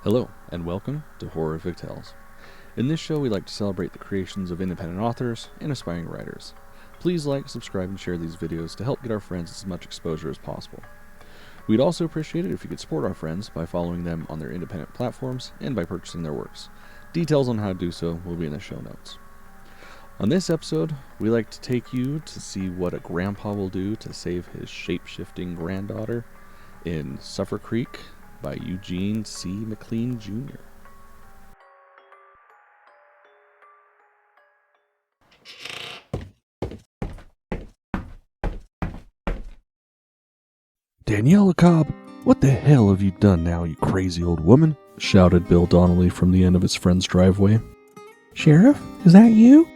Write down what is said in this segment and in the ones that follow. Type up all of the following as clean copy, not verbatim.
Hello, and welcome to HORRORific Tales. In this show, we like to celebrate the creations of independent authors and aspiring writers. Please like, subscribe, and share these videos to help get our friends as much exposure as possible. We'd also appreciate it if you could support our friends by following them on their independent platforms and by purchasing their works. Details on how to do so will be in the show notes. On this episode, we like to take you to see what a grandpa will do to save his shape-shifting granddaughter in Suffer Creek by Eugene C. McLean, Jr. Daniela Cobb, what the hell have you done now, you crazy old woman? Shouted Bill Donnelly from the end of his friend's driveway. Sheriff, is that you?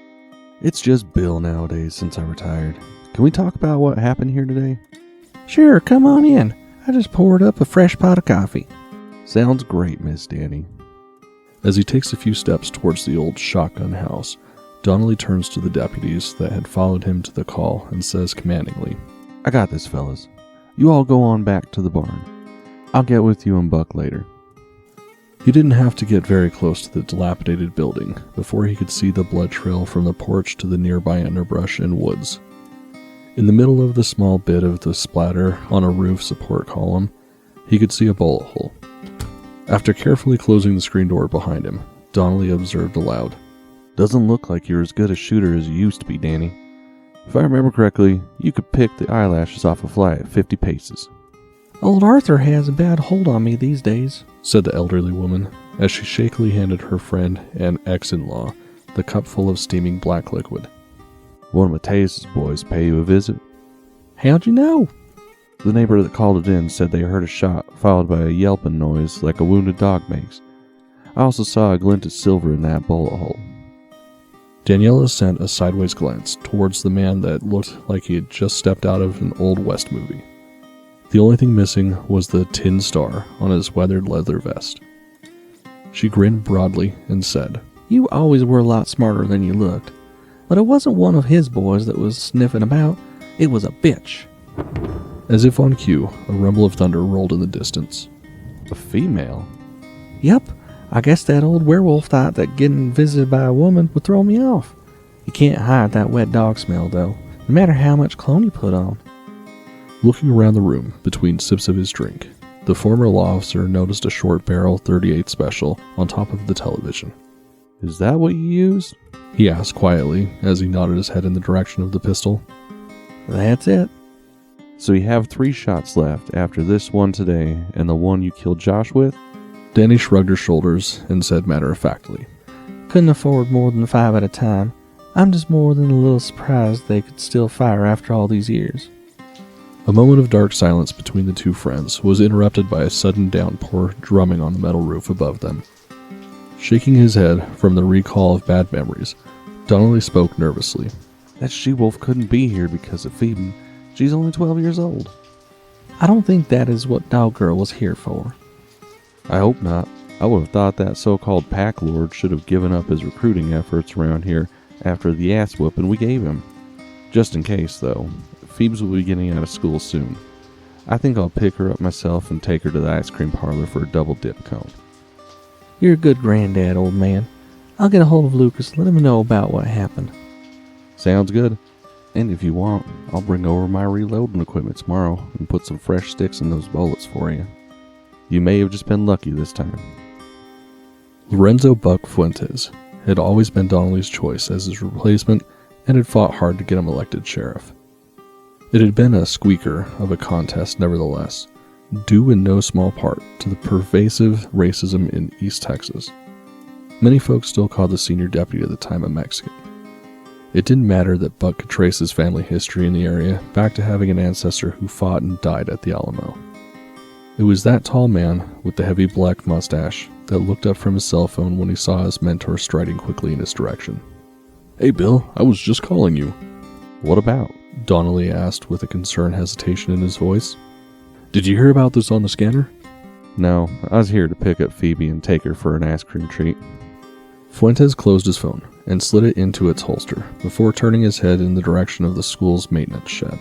It's just Bill nowadays since I retired. Can we talk about what happened here today? Sure, come on in. I just poured up a fresh pot of coffee. Sounds great, Miss Danny. As he takes a few steps towards the old shotgun house, Donnelly turns to the deputies that had followed him to the call and says commandingly, I got this, fellas. You all go on back to the barn. I'll get with you and Buck later. He didn't have to get very close to the dilapidated building before he could see the blood trail from the porch to the nearby underbrush and woods. In the middle of the small bit of the splatter on a roof support column, he could see a bullet hole. After carefully closing the screen door behind him, Donnelly observed aloud, Doesn't look like you're as good a shooter as you used to be, Danny. If I remember correctly, you could pick the eyelashes off a fly at 50 paces. Old Arthur has a bad hold on me these days, said the elderly woman as she shakily handed her friend and ex-in-law the cup full of steaming black liquid. One of Mateus's boys pay you a visit. How'd you know? The neighbor that called it in said they heard a shot followed by a yelping noise like a wounded dog makes. I also saw a glint of silver in that bullet hole. Daniela sent a sideways glance towards the man that looked like he had just stepped out of an Old West movie. The only thing missing was the tin star on his weathered leather vest. She grinned broadly and said, You always were a lot smarter than you looked. But it wasn't one of his boys that was sniffing about. It was a bitch. As if on cue, a rumble of thunder rolled in the distance. A female? Yep. I guess that old werewolf thought that getting visited by a woman would throw me off. You can't hide that wet dog smell, though, no matter how much cologne you put on. Looking around the room between sips of his drink, the former law officer noticed a short barrel .38 special on top of the television. Is that what you used? He asked quietly as he nodded his head in the direction of the pistol. That's it. So you have 3 shots left after this one today and the one you killed Josh with? Danny shrugged her shoulders and said matter-of-factly, Couldn't afford more than 5 at a time. I'm just more than a little surprised they could still fire after all these years. A moment of dark silence between the two friends was interrupted by a sudden downpour drumming on the metal roof above them. Shaking his head from the recall of bad memories, Donnelly spoke nervously. That she-wolf couldn't be here because of Phoebe. She's only 12 years old. I don't think that is what Dog Girl was here for. I hope not. I would have thought that so-called pack lord should have given up his recruiting efforts around here after the ass whooping we gave him. Just in case, though, Phoebes will be getting out of school soon. I think I'll pick her up myself and take her to the ice cream parlor for a double dip cone. You're a good granddad, old man. I'll get a hold of Lucas and let him know about what happened. Sounds good. And if you want, I'll bring over my reloading equipment tomorrow and put some fresh sticks in those bullets for you. You may have just been lucky this time. Lorenzo Buck Fuentes had always been Donnelly's choice as his replacement and had fought hard to get him elected sheriff. It had been a squeaker of a contest nevertheless, due in no small part to the pervasive racism in East Texas. Many folks still called the senior deputy at the time a Mexican. It didn't matter that Buck could trace his family history in the area back to having an ancestor who fought and died at the Alamo. It was that tall man with the heavy black mustache that looked up from his cell phone when he saw his mentor striding quickly in his direction. Hey Bill, I was just calling you. What about? Donnelly asked with a concerned hesitation in his voice. Did you hear about this on the scanner? No, I was here to pick up Phoebe and take her for an ice cream treat. Fuentes closed his phone and slid it into its holster before turning his head in the direction of the school's maintenance shed.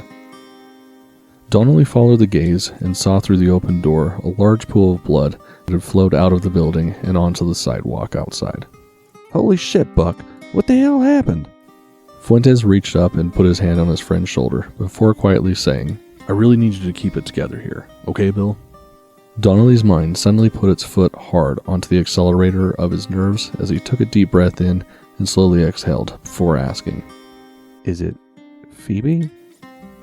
Donnelly followed the gaze and saw through the open door a large pool of blood that had flowed out of the building and onto the sidewalk outside. Holy shit, Buck. What the hell happened? Fuentes reached up and put his hand on his friend's shoulder before quietly saying, "I really need you to keep it together here, okay, Bill?" Donnelly's mind suddenly put its foot hard onto the accelerator of his nerves as he took a deep breath in and slowly exhaled before asking, Is it Phoebe?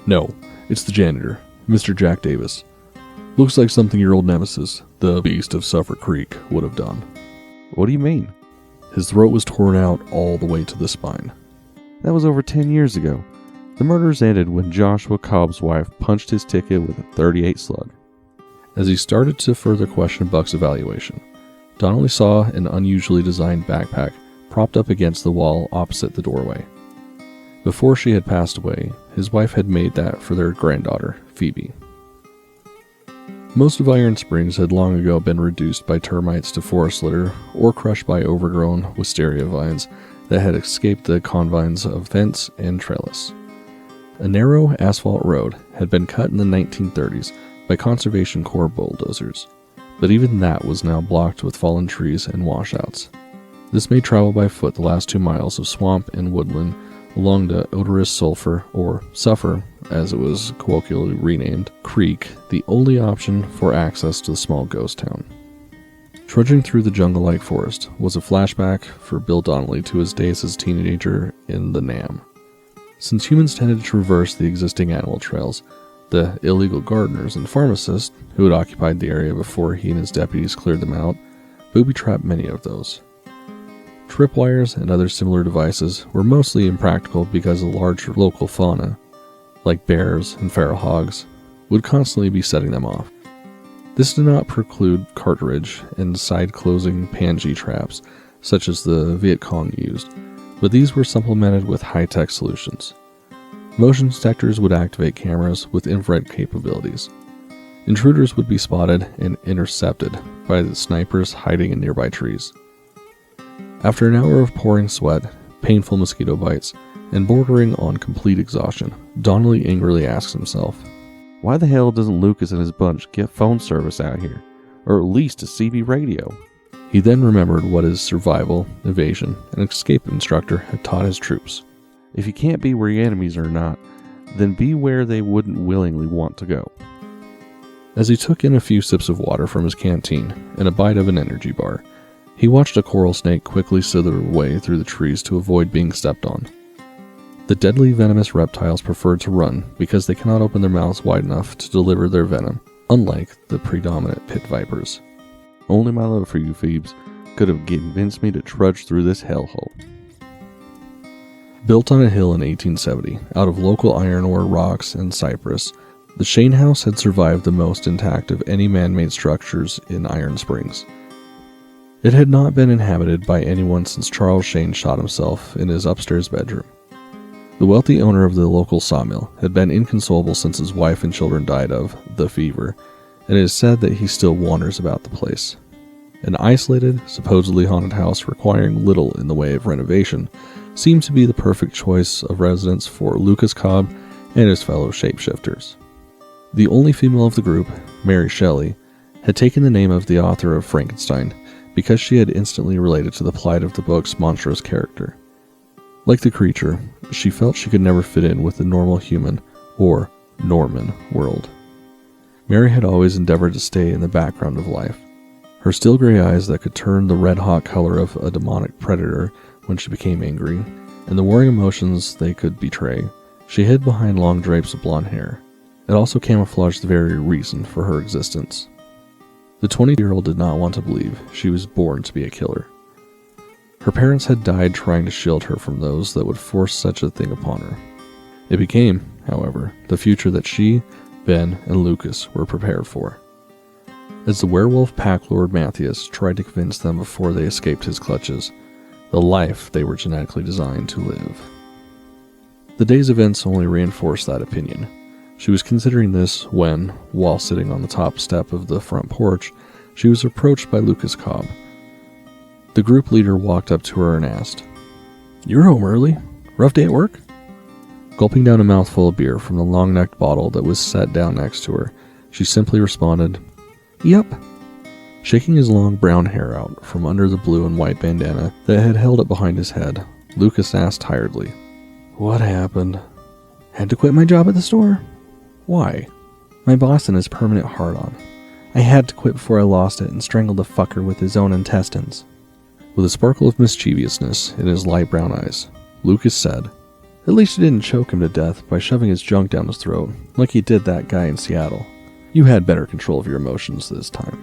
"No, it's the janitor, Mr. Jack Davis. Looks like something your old nemesis, the Beast of Suffolk Creek, would have done." What do you mean? His throat was torn out all the way to the spine. That was over 10 years ago. The murders ended when Joshua Cobb's wife punched his ticket with a .38 slug. As he started to further question Buck's evaluation, Donnelly saw an unusually designed backpack propped up against the wall opposite the doorway. Before she had passed away, his wife had made that for their granddaughter, Phoebe. Most of Iron Springs had long ago been reduced by termites to forest litter or crushed by overgrown wisteria vines that had escaped the confines of fence and trellis. A narrow asphalt road had been cut in the 1930s by Conservation Corps bulldozers, but even that was now blocked with fallen trees and washouts. This made travel by foot the last 2 miles of swamp and woodland along the odorous Sulphur, or Suffer, as it was colloquially renamed, Creek, the only option for access to the small ghost town. Trudging through the jungle-like forest was a flashback for Bill Donnelly to his days as a teenager in the Nam. Since humans tended to traverse the existing animal trails, the illegal gardeners and pharmacists who had occupied the area before he and his deputies cleared them out booby-trapped many of those. Tripwires and other similar devices were mostly impractical because the large local fauna, like bears and feral hogs, would constantly be setting them off. This did not preclude cartridge and side-closing Panji traps, such as the Viet Cong used, but these were supplemented with high-tech solutions. Motion detectors would activate cameras with infrared capabilities. Intruders would be spotted and intercepted by the snipers hiding in nearby trees. After an hour of pouring sweat, painful mosquito bites, and bordering on complete exhaustion, Donnelly angrily asks himself, Why the hell doesn't Lucas and his bunch get phone service out here? Or at least a CB radio? He then remembered what his survival, evasion, and escape instructor had taught his troops. If you can't be where your enemies are not, then be where they wouldn't willingly want to go. As he took in a few sips of water from his canteen and a bite of an energy bar, he watched a coral snake quickly slither away through the trees to avoid being stepped on. The deadly venomous reptiles preferred to run because they cannot open their mouths wide enough to deliver their venom, unlike the predominant pit vipers. Only my love for you, Phoebes, could have convinced me to trudge through this hellhole. Built on a hill in 1870, out of local iron ore rocks and cypress, the Shane House had survived the most intact of any man-made structures in Iron Springs. It had not been inhabited by anyone since Charles Shane shot himself in his upstairs bedroom. The wealthy owner of the local sawmill had been inconsolable since his wife and children died of the fever, and it is said that he still wanders about the place. An isolated, supposedly haunted house requiring little in the way of renovation seemed to be the perfect choice of residence for Lucas Cobb and his fellow shapeshifters. The only female of the group, Mary Shelley, had taken the name of the author of Frankenstein because she had instantly related to the plight of the book's monstrous character. Like the creature, she felt she could never fit in with the normal human, or Norman, world. Mary had always endeavored to stay in the background of life. Her steel gray eyes that could turn the red-hot color of a demonic predator when she became angry, and the warring emotions they could betray, she hid behind long drapes of blonde hair. It also camouflaged the very reason for her existence. The 20-year-old did not want to believe she was born to be a killer. Her parents had died trying to shield her from those that would force such a thing upon her. It became, however, the future that she, Ben, and Lucas were prepared for. As the werewolf pack lord Matthias tried to convince them before they escaped his clutches, the life they were genetically designed to live. The day's events only reinforced that opinion. She was considering this when, while sitting on the top step of the front porch, she was approached by Lucas Cobb. The group leader walked up to her and asked, "You're home early? Rough day at work?" Gulping down a mouthful of beer from the long-necked bottle that was set down next to her, she simply responded, "Yup." Shaking his long brown hair out from under the blue and white bandana that had held it behind his head, Lucas asked tiredly, "What happened?" "Had to quit my job at the store." "Why?" "My boss and his permanent hard-on. I had to quit before I lost it and strangled the fucker with his own intestines." With a sparkle of mischievousness in his light brown eyes, Lucas said, "At least you didn't choke him to death by shoving his junk down his throat like he did that guy in Seattle. You had better control of your emotions this time."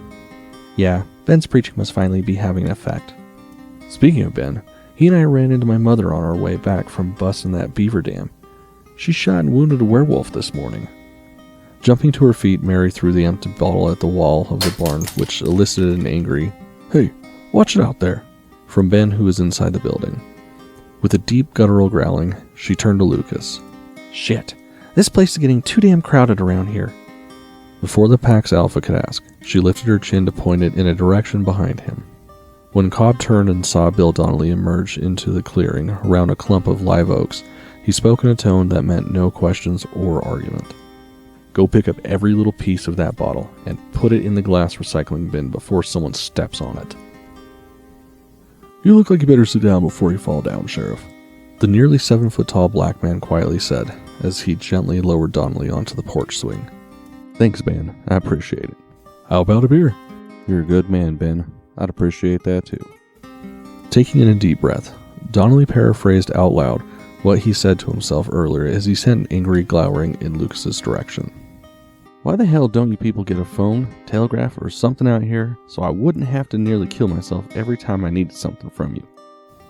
"Yeah, Ben's preaching must finally be having an effect." Speaking of Ben, he and I ran into my mother on our way back from busting that beaver dam. She shot and wounded a werewolf this morning. Jumping to her feet, Mary threw the empty bottle at the wall of the barn, which elicited an angry, "Hey, watch it out there," from Ben, who was inside the building. With a deep guttural growling, she turned to Lucas. "Shit, this place is getting too damn crowded around here." Before the pack's alpha could ask, she lifted her chin to point it in a direction behind him. When Cobb turned and saw Bill Donnelly emerge into the clearing around a clump of live oaks, he spoke in a tone that meant no questions or argument. "Go pick up every little piece of that bottle and put it in the glass recycling bin before someone steps on it." "You look like you better sit down before you fall down, Sheriff," the nearly 7-foot-tall black man quietly said as he gently lowered Donnelly onto the porch swing. Thanks, Ben. I appreciate it. "How about a beer?" You're a good man, Ben. I'd appreciate that too. Taking in a deep breath, Donnelly paraphrased out loud what he said to himself earlier as he sent an angry glowering in Lucas's direction. Why the hell don't you people get a phone, telegraph, or something out here so I wouldn't have to nearly kill myself every time I needed something from you?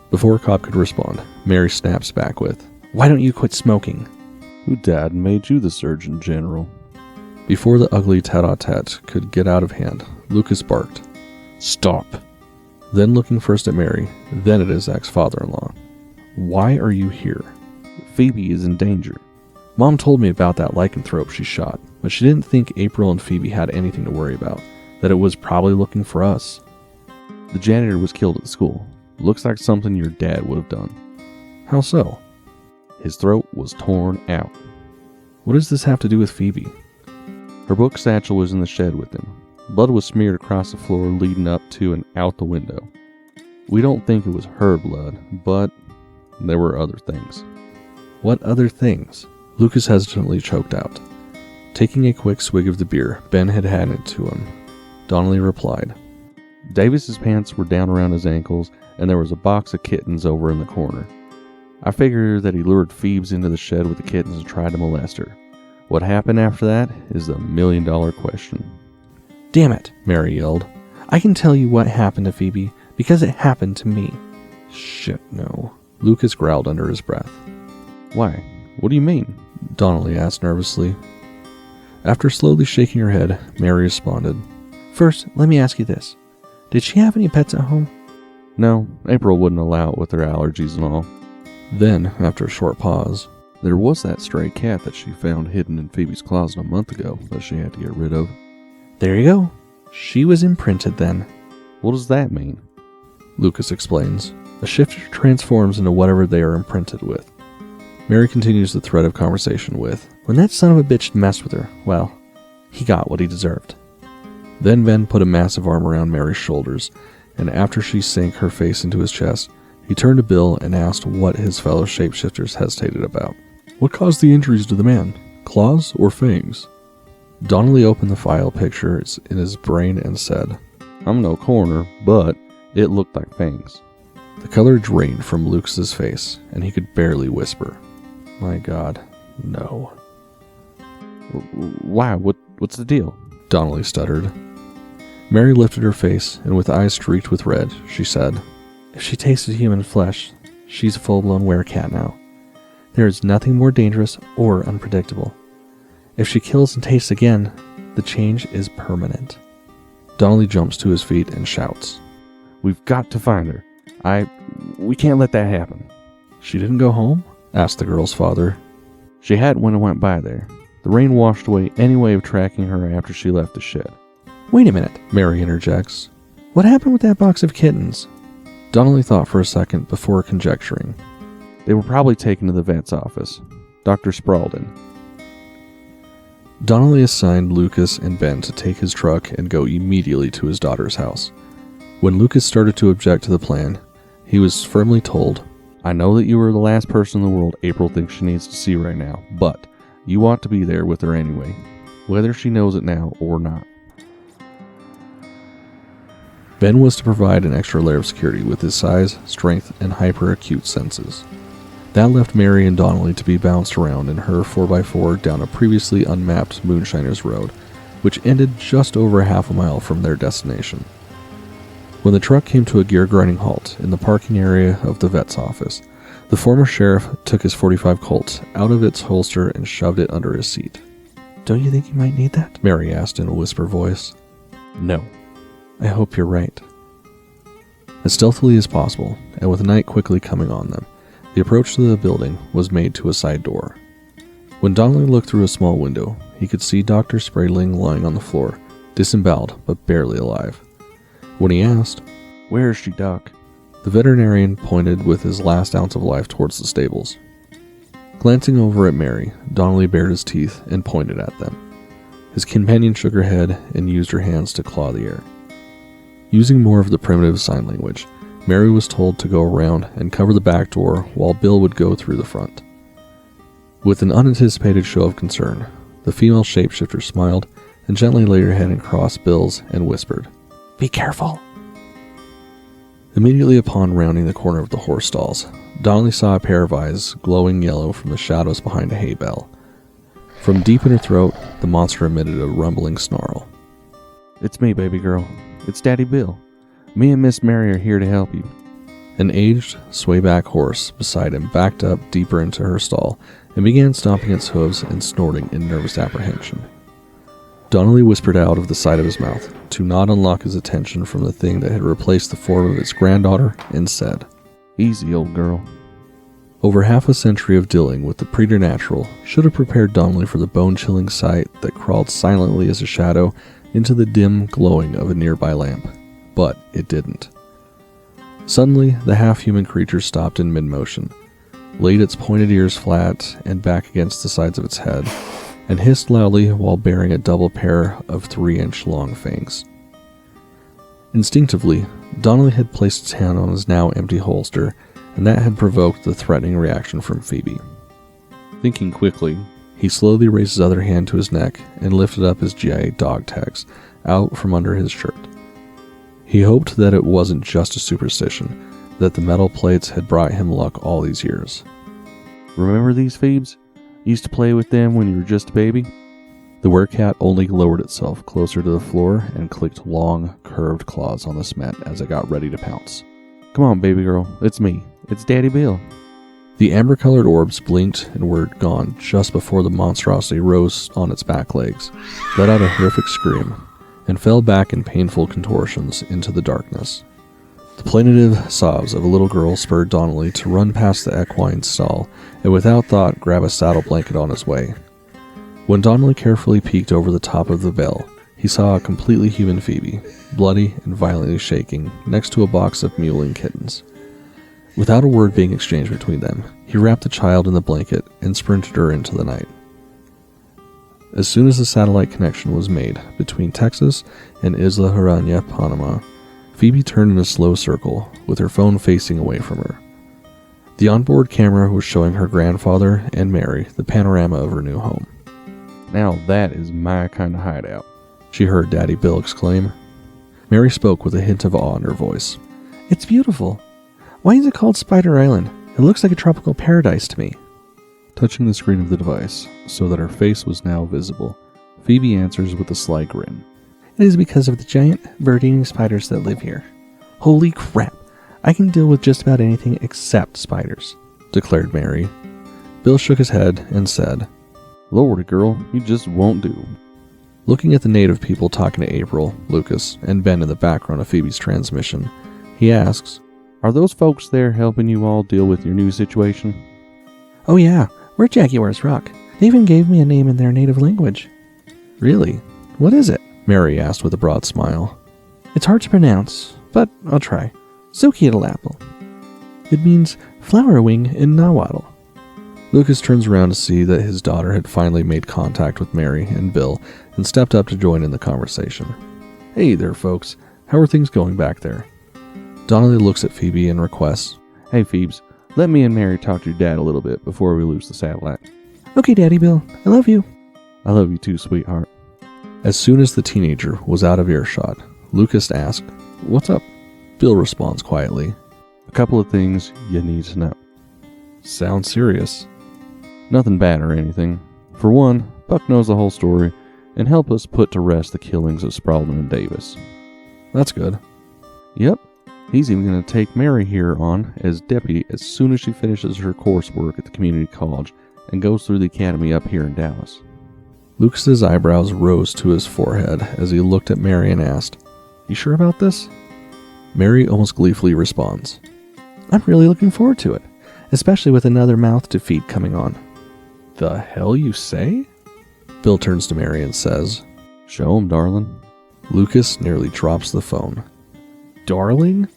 Before Cobb could respond, Mary snaps back with, "Why don't you quit smoking?" Who died and made you the Surgeon General? Before the ugly tete-a-tete could get out of hand, Lucas barked, "Stop!" Then looking first at Mary, then at his ex-father-in-law. "Why are you here?" Phoebe is in danger. Mom told me about that lycanthrope she shot, but she didn't think April and Phoebe had anything to worry about, that it was probably looking for us. The janitor was killed at the school. Looks like something your dad would have done. How so? His throat was torn out. What does this have to do with Phoebe? Her book satchel was in the shed with him. Blood was smeared across the floor leading up to and out the window. We don't think it was her blood, but there were other things. What other things? Lucas hesitantly choked out. Taking a quick swig of the beer Ben had handed to him, Donnelly replied, Davis's pants were down around his ankles, and there was a box of kittens over in the corner. I figure that he lured Phoebes into the shed with the kittens and tried to molest her. What happened after that is the $1 million question. "Damn it," Mary yelled. "I can tell you what happened to Phoebe, because it happened to me." "Shit, no," Lucas growled under his breath. Why? What do you mean? Donnelly asked nervously. After slowly shaking her head, Mary responded, "First, let me ask you this. Did she have any pets at home?" No, April wouldn't allow it with her allergies and all. Then, after a short pause, There was that stray cat that she found hidden in Phoebe's closet a month ago that she had to get rid of. "There you go. She was imprinted then." What does that mean? Lucas explains. A shifter transforms into whatever they are imprinted with. Mary continues the thread of conversation with, "When that son of a bitch messed with her, well, he got what he deserved." Then Ben put a massive arm around Mary's shoulders, and after she sank her face into his chest, he turned to Bill and asked what his fellow shapeshifters hesitated about. "What caused the injuries to the man? Claws or fangs?" Donnelly opened the file pictures in his brain and said, I'm no coroner, but it looked like fangs. The color drained from Lucas's face, and he could barely whisper, "My God, no." Why? What's the deal? Donnelly stuttered. Mary lifted her face, and with eyes streaked with red, she said, "If she tasted human flesh, she's a full-blown werecat now. There is nothing more dangerous or unpredictable. If she kills and tastes again, the change is permanent." Donnelly jumps to his feet and shouts, We've got to find her. We can't let that happen. "She didn't go home?" asked the girl's father. She hadn't when I went by there. The rain washed away any way of tracking her after she left the shed. "Wait a minute," Mary interjects. "What happened with that box of kittens?" Donnelly thought for a second before conjecturing. They were probably taken to the vet's office. Dr. Spaulding. Donnelly assigned Lucas and Ben to take his truck and go immediately to his daughter's house. When Lucas started to object to the plan, he was firmly told, I know that you are the last person in the world April thinks she needs to see right now, but you ought to be there with her anyway, whether she knows it now or not. Ben was to provide an extra layer of security with his size, strength, and hyper-acute senses. That left Mary and Donnelly to be bounced around in her 4x4 down a previously unmapped Moonshiners Road, which ended just over half a mile from their destination. When the truck came to a gear-grinding halt in the parking area of the vet's office, the former sheriff took his .45 Colt out of its holster and shoved it under his seat. Don't you think you might need that? Mary asked in a whisper voice. No. I hope you're right. As stealthily as possible, and with night quickly coming on them, the approach to the building was made to a side door. When Donnelly looked through a small window, he could see Dr. Spradling lying on the floor, disemboweled but barely alive. When he asked, Where is she, Doc? The veterinarian pointed with his last ounce of life towards the stables. Glancing over at Mary, Donnelly bared his teeth and pointed at them. His companion shook her head and used her hands to claw the air. Using more of the primitive sign language, Mary was told to go around and cover the back door while Bill would go through the front. With an unanticipated show of concern, the female shapeshifter smiled and gently laid her head across Bill's and whispered, Be careful. Immediately upon rounding the corner of the horse stalls, Donnelly saw a pair of eyes glowing yellow from the shadows behind a hay bale. From deep in her throat, the monster emitted a rumbling snarl. It's me, baby girl. It's Daddy Bill. Me and Miss Mary are here to help you. An aged, swayback horse beside him backed up deeper into her stall and began stomping its hooves and snorting in nervous apprehension. Donnelly whispered out of the side of his mouth to not unlock his attention from the thing that had replaced the form of its granddaughter and said, Easy, old girl. Over half a century of dealing with the preternatural should have prepared Donnelly for the bone-chilling sight that crawled silently as a shadow into the dim glowing of a nearby lamp, but it didn't. Suddenly, the half-human creature stopped in mid-motion, laid its pointed ears flat and back against the sides of its head, and hissed loudly while bearing a double pair of 3-inch-long fangs. Instinctively, Donnelly had placed his hand on his now empty holster, and that had provoked the threatening reaction from Phoebe. Thinking quickly, he slowly raised his other hand to his neck and lifted up his GIA dog tags out from under his shirt. He hoped that it wasn't just a superstition, that the metal plates had brought him luck all these years. Remember these, Phoebes? Used to play with them when you were just a baby? The werecat only lowered itself closer to the floor and clicked long, curved claws on the cement as it got ready to pounce. Come on, baby girl. It's me. It's Daddy Bill. The amber-colored orbs blinked and were gone just before the monstrosity rose on its back legs, let out a horrific scream, and fell back in painful contortions into the darkness. The plaintive sobs of a little girl spurred Donnelly to run past the equine stall and without thought grab a saddle blanket on his way. When Donnelly carefully peeked over the top of the bell, he saw a completely human Phoebe, bloody and violently shaking, next to a box of mewling kittens. Without a word being exchanged between them, he wrapped the child in the blanket and sprinted her into the night. As soon as the satellite connection was made between Texas and Isla Hirana, Panama, Phoebe turned in a slow circle, with her phone facing away from her. The onboard camera was showing her grandfather and Mary the panorama of her new home. Now that is my kind of hideout, she heard Daddy Bill exclaim. Mary spoke with a hint of awe in her voice. It's beautiful. Why is it called Spider Island? It looks like a tropical paradise to me. Touching the screen of the device, so that her face was now visible, Phoebe answers with a sly grin. It is because of the giant bird-eating spiders that live here. Holy crap! I can deal with just about anything except spiders, declared Mary. Bill shook his head and said, Lordy girl, you just won't do. Looking at the native people talking to April, Lucas, and Ben in the background of Phoebe's transmission, he asks, Are those folks there helping you all deal with your new situation? Oh yeah, we're Jaguars Rock. They even gave me a name in their native language. Really? What is it? Mary asked with a broad smile. It's hard to pronounce, but I'll try. Zukiatl apple. It means flower wing in Nahuatl. Lucas turns around to see that his daughter had finally made contact with Mary and Bill and stepped up to join in the conversation. Hey there, folks. How are things going back there? Donnelly looks at Phoebe and requests, Hey, Phoebes, let me and Mary talk to your dad a little bit before we lose the satellite. Okay, Daddy Bill. I love you. I love you too, sweetheart. As soon as the teenager was out of earshot, Lucas asked, What's up? Bill responds quietly, A couple of things you need to know. Sounds serious. Nothing bad or anything. For one, Buck knows the whole story and help us put to rest the killings of Spradlin and Davis. That's good. Yep, he's even going to take Mary here on as deputy as soon as she finishes her coursework at the community college and goes through the academy up here in Dallas. Lucas's eyebrows rose to his forehead as he looked at Mary and asked, You sure about this? Mary almost gleefully responds, I'm really looking forward to it, especially with another mouth to feed coming on. The hell you say? Bill turns to Mary and says, Show him, darling. Lucas nearly drops the phone. Darling?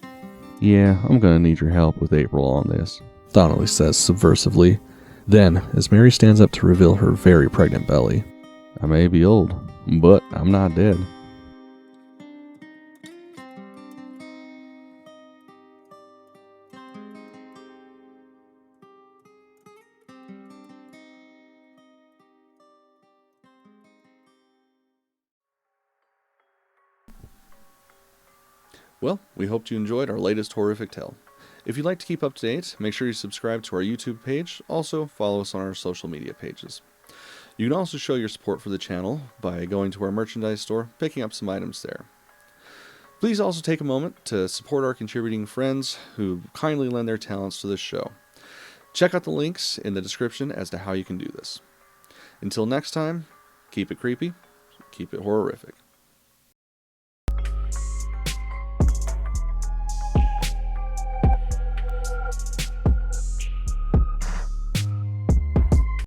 Yeah, I'm going to need your help with April on this, Donnelly says subversively. Then, as Mary stands up to reveal her very pregnant belly, I may be old, but I'm not dead. Well, we hope you enjoyed our latest horrific tale. If you'd like to keep up to date, make sure you subscribe to our YouTube page. Also, follow us on our social media pages. You can also show your support for the channel by going to our merchandise store, picking up some items there. Please also take a moment to support our contributing friends who kindly lend their talents to this show. Check out the links in the description as to how you can do this. Until next time, keep it creepy, keep it horrific.